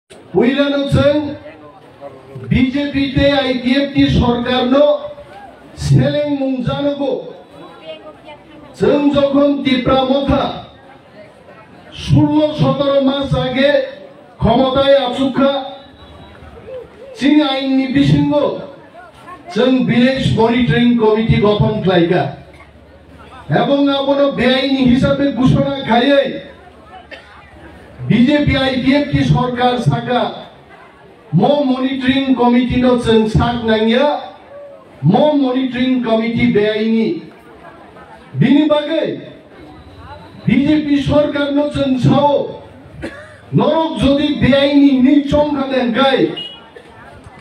Puilanochen BJP te IPF ti sorkarno seleng mungzanogo जों যখন তীব্রামথা 16-17 মাস আগে ক্ষমতায় আসুকা চিনি আইননি বিসঙ্গ जों ভিলেজ মনিটরিং কমিটি গঠন খাইগা এবং আপনো বেআইনি হিসাবে ঘোষণা খাইয়ে বিজেপি আইপিএফ কি সরকার সাকা মো মনিটরিং কমিটি নো जों সাক নাঙ্গিয়া মো মনিটরিং কমিটি বেআইনি বিনি বাগে বিজেপি সরকার নো जों সাও নরক যদি বেআইনি নিচম খাদেন গায়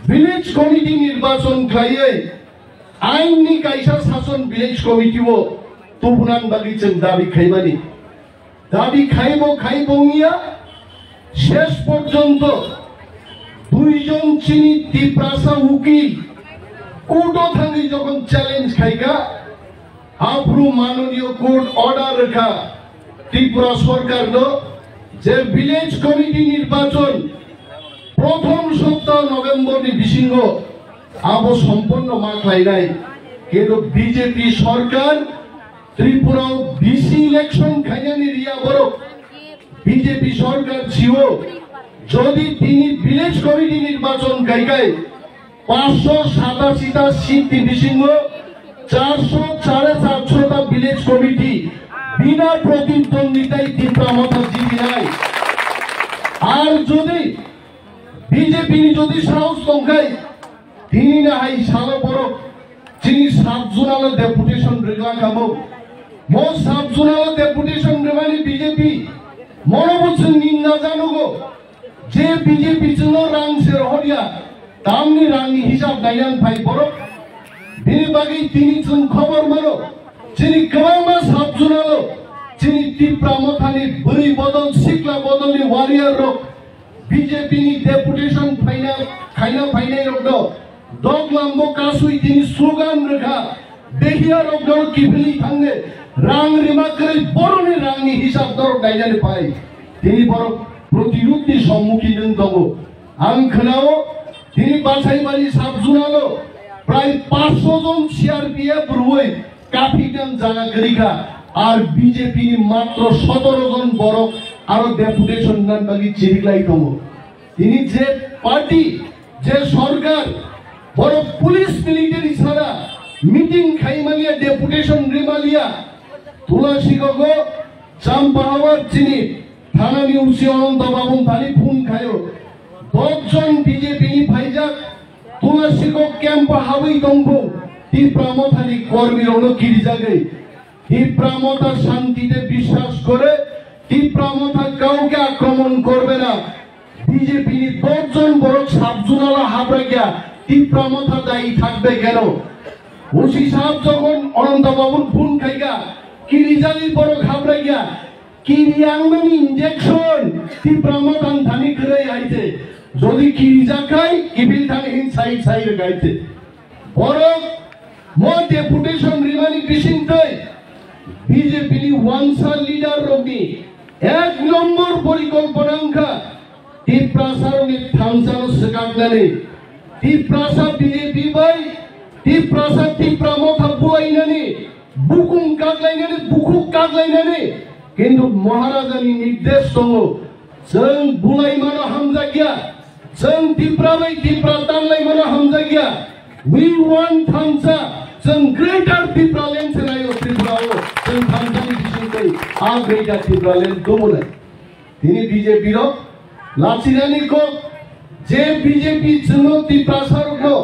ভিলেজ কমিটি নির্বাচন খাইয়ে আইননি কাইসা শাসন ভিলেজ কমিটিও তুবনান বাগি जों দাবি খাইবানি দাবি খাইবনিয়া শেষ পর্যন্ত দুইজন চিনি তীব্রাসা উকিল কোর্টও থাকি যখন চ্যালেঞ্জ খাইগা আফরু মাননীয় কোর্ট অর্ডার রেখা ত্রিপুরা সরকার যে ভিলেজ কমিটি নির্বাচন প্রথম সপ্তাহ নভেম্বর নি বিসিঙ্গ আবো সম্পন্ন মাখলাই নাই কিন্তু বিজেপি সরকার ত্রিপুরা বিসি ইলেকশন খাইয়ানি রিয়া বড় বিজেপি সরকার ছিল যদি তিনি ভিলেজ কমিটি নির্বাচন খাইগায় 587টা সিট বিসিঙ্গ 400-450টা ভিলেজ কমিটি বিনা প্রতিদ্বন্দ্বিতায় তীব্রামথা জিতি নাই আর যদি বিজেপি যদি সাহস সংখ্যায় তিনি না হাই সালো বড় যিনি 7 জুনালো ডেপুটেশন রেগলা খাবো মো 7 জুনালো ডেপুটেশন রেমানি বিজেপি মনে বলছেন নিন্দা জানুগো যে বিজেপি জন্য রাংসের হরিয়া দামনি রাংনি হিসাব নাইয়ান ভাই বড় বিনি বাগি তিনি जों খবর মানো যিনি কমামা 7 জুনালো যিনি তীব্রামথানি বরি বদল শিকলা বদলি ওয়ারিয়ার রক বিজেপি নি ডেপুটেশন খাইনা ফাইনাই রক দগলাম্বো কাসুই তিনি স্লোগান রেখা দেহিয়া রক কিফলি থাঙ্গে রাং রিমাকরে বড়নি রাংনি হিসাব দর গাইজানি পাই তিনি বড় প্রতিরোধী সম্মুখীন দব আং খনাও তিনি বাছাইবাড়ি 7 জুনালো প্রায় 500 জন সিআরপিএফ রুই কাফিটান জায়গা করিকা আর বিজেপি মাত্র 17 জন বড় আর ডেপুটেশন নান বাকি চিরিলাই দম তিনি যে পার্টি যে সরকার বড় পুলিশ মিলিটারি ছাড়া মিটিং খাইমালিয়া ডেপুটেশন রেমালিয়া তুলাসীগো চাম্পাহাওয়ার চিনি থানা নিউসি অনন্ত বাবন থানি ফোন খায়ো 10 জন বিজেপি ভাইজাক তুলাসীগো ক্যাম্প হাওই দংব তীব্রামথানি কর্মী রনো কিরি জাগে তীব্রামথা শান্তিতে বিশ্বাস করে তীব্রামথা কাউকে আক্রমণ করবে না বিজেপি 10 জন বড় 7 জুনালা হাবড়া গিয়া তীব্রামথা দায়ী থাকবে কেন ওসি সাহেব যখন অনন্ত বাবুর ফোন খাইগা কিরিজালি বড় ঘাবড়া গিয়া কিরিয়াংমানি ইনজেকশন তীব্রামথা থানি করে আইছে যদি কিরিজা খাই কিবিল থানি হিন সাইড গাইছে বড় মো ডেপুটেশন রিমানি বিশিংতই বিজেপি ওয়ানসা লিডার রবি 1 নম্বর পরিকল্পনাঙ্কা তীব্রাসারনি থামসানো সেকাগলানি তীব্রাসা বিজেপি বাই তীব্রাসা তীব্রামথা বুলাইনানি বুকুং কাগলাইনানি বুকুক কাগলাইনানি কিন্তু মহারাজানি নির্দেশ দङ जों बुलाइमानो हामजागिया जों তীব্রাবাই তীব্রা তানলাইমানো हामजागिया we want थामसा जों ग्रेटर তীব্রালেন্ড সেনাयो ত্রিপুরাও जों थामसानि बिसिंकै आ ग्रेटर তীব্রালেন্ড दङना তিনি বিজেপি র লাচিনানিকো যে বিজেপি জন্য তীব্রাসারকো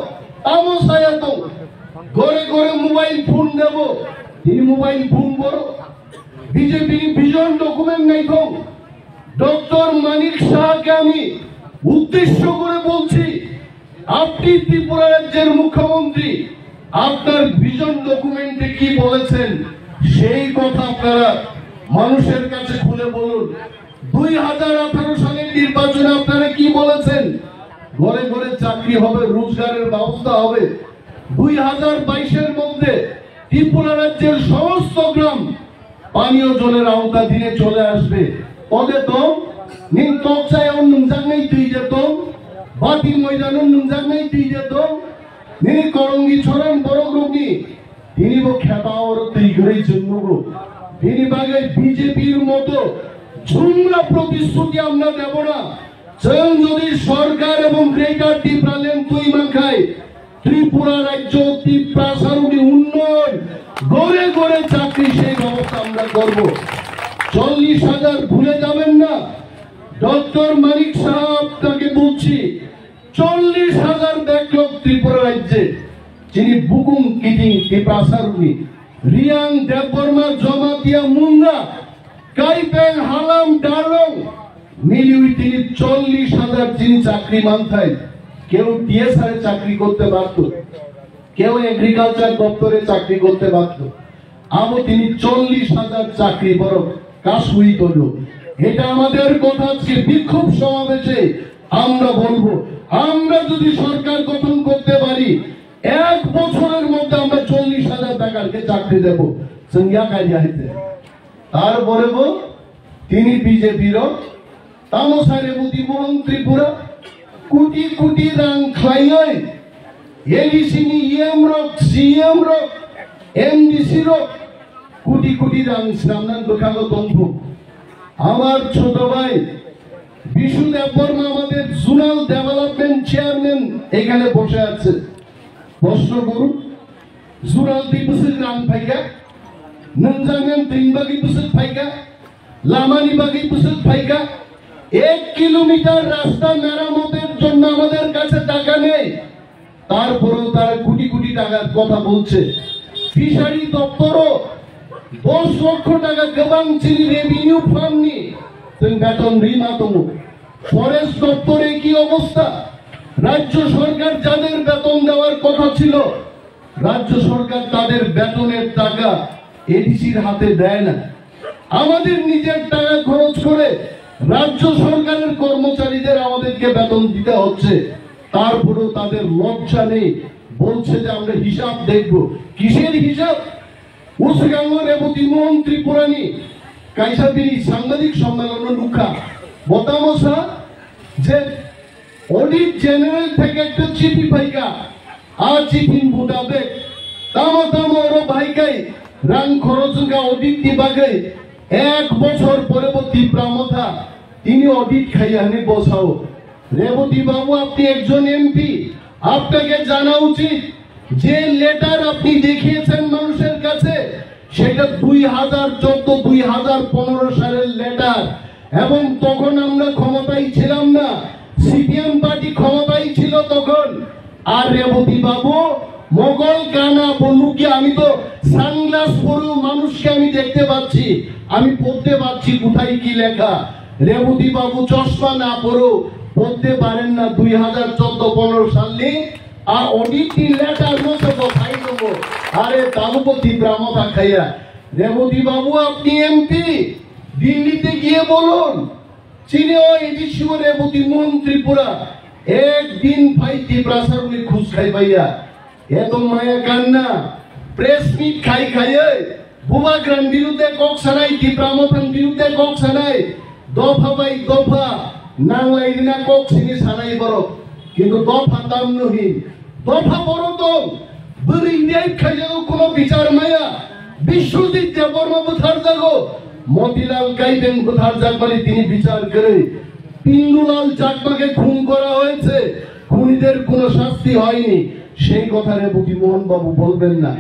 তামসায়া দङ গরে গরে মোবাইল ফোন দেব তিনি মোবাইল ফোন বড় বিজেপি ভিজন ডকুমেন্ট নাই দङ ডক্টর মানিক শাহকে আমি উদ্দেশ্য করে বলছি আপনি ত্রিপুরা রাজ্যের মুখ্যমন্ত্রী আপনার ভিজন ডকুমেন্টে কি বলেছেন সেই কথা আপনারা মানুষের কাছে খুলে বলুন 2018 সালের নির্বাচনে আপনারা কি বলেছেন ঘরে ঘরে চাকরি হবে রোজগারের ব্যবস্থা হবে 2022 এর মধ্যে ত্রিপুরা রাজ্যের সমস্ত গ্রাম পানীয় জলের আওতাধীনে চলে আসবে পদে তো নিন তকসায় নুনজাকনাই তুই যেত বাতি ময়দান নুনজাকনাই তুই যেত নিনি করঙ্গি ছড়ান বড় গ্রুপনি তিনি খেপাওয়ার তুই ঘুরে জন্য তিনি বাগে বিজেপির মতো ঝুমরা প্রতিশ্রুতি আমরা দেব না। স্বয়ং যদি সরকার এবং গ্রেটার ত্রিপুরাল্যান্ড তুই মাখায় ত্রিপুরা রাজ্য ত্রিপ্রাসারণী উন্নয়ন গড়ে গড়ে চাকরি সেই ব্যবস্থা আমরা করব। 40,000 ভুলে যাবেন না। ডক্টর মানিক সাহেব তাকে বলছি 40,000 ব্যাকলগ ত্রিপুরা রাজ্যে যিনি বুকুম কিটিং ত্রিপ্রাসারণী রিয়াং দেববর্মা জমাতিয়া মুন্ডা কাইপেং হালাম ডারলং মিলিয়ে তিনি 40,000 যিনি চাকরি মানথায় কেউ টিএসআর চাকরি করতে পারত, কেউ এগ্রিকালচার দপ্তরে চাকরি করতে পারত। আমও তিনি 40,000 চাকরি বড় কাশুই করল। এটা আমাদের কথা আজকে বিক্ষোভ সমাবেশে আমরা বলবো। আমরা যদি সরকার গঠন করতে পারি 1 বছরের মধ্যে আমরা 40,000 বেকারকে চাকরি দেব সংজ্ঞা কাজে হইতে। তারপরে তিনি বিজেপির তামসারে মোহন ত্রিপুরা কোটি কোটি রাং খাইয়ে এডিসিনি ইএম রক সিএম রক এমডিসি রক কোটি কোটি রাং সামনান দোকানো তন্তু। আমার ছোট ভাই বিশু দেববর্মা আমাদের জোনাল ডেভেলপমেন্ট চেয়ারম্যান এখানে বসে আছে। প্রশ্ন করুন জোনাল দিবসের রাং ফাইকা নঞ্জাঙ্গান 3 বাগি বছর ফাইকা লামানি বাগি বছর ফাইকা 1 কিলোমিটার রাস্তা মেরামতের জন্য আমাদের কাছে টাকা নেই। তারপরেও তারা কোটি কোটি টাকার কথা বলছে। ফিশারি দপ্তরও 10 লক্ষ টাকা গবাং চিনি রেভিনিউ ফান্ড নি বেতন রিমা তমু। ফরেস্ট দপ্তরে কি অবস্থা? রাজ্য সরকার যাদের বেতন দেওয়ার কথা ছিল রাজ্য সরকার তাদের বেতনের টাকা এডিসির হাতে দেয় না। আমাদের নিজের টাকা খরচ করে রাজ্য সরকারের কর্মচারীদের আমাদেরকে বেতন দিতে হচ্ছে। তারপরেও তাদের লজ্জা নেই, বলছে যে আমরা হিসাব দেখব। কিসের হিসাব? উসগাঙ্গ রেবতী মোহন ত্রিপুরানি কাইসাবিনী সাংবাদিক সম্মেলন লুকা বতামসা যে অডিট জেনারেল থেকে একটা চিঠি পাইকা চিঠি মোটাবে তামো তামো ওর ভাইকাই রাং খরচুকা অডিট দিবাগে 1 বছর পরবর্তী প্রামথা তিনি অডিট খাইয়ানে বসাও। রেবতী বাবু আপনি একজন এমপি, আপনাকে জানা উচিত যে লেটার আপনি দেখিয়েছেন মানুষের কাছে সেটা 2014-2015 সালের লেটার, এবং তখন আমরা ক্ষমতায় ছিলাম না, সিপিএম পার্টি ক্ষমতায় ছিল তখন। আর রেবতী বাবু মোগল কানা বলু কি আমি তো সানগ্লাস পরেও মানুষকে আমি দেখতে পাচ্ছি, আমি পড়তে পারছি কোথায় কি লেখা। রেবতী বাবু চশমা না পরেও পড়তে পারেন না 2014-15 সালে। আর অডিট লেটার মতো খাই দেবো। আরে তালুপতি ব্রাহ্মণা খাইয়া রেবতী বাবু আপনি এমপি, দিল্লিতে গিয়ে বলুন চীনে এডিসি রেবতী মোহন ত্রিপুরা একদিন ভাই ত্রিপ্রাসারণী খুশ খাই ভাইয়া এত মায়া কান্না প্রেস মিট খাই খাইয়ে বুবাগ্রাম বিরুদ্ধে কক সানাই ত্রিপ্রামথান বিরুদ্ধে কক সানাই দফা বাই দফা নাংলাই দিনা কক সিনি সানাই বড় কিন্তু দফা দাম নহি দফা বড় তো বরি ন্যায় খাইয়াও কোনো বিচার মায়া। বিশ্বজিৎ দেববর্মা বুথার জাগো মতিলাল কাইবেন বুথার জাগবারে তিনি বিচার করে পিন্ডুলাল চাকমাকে খুন করা হয়েছে, খুনিদের কোনো শাস্তি হয়নি, সেই কথা রেবতী মোহন বাবু বলবেন না।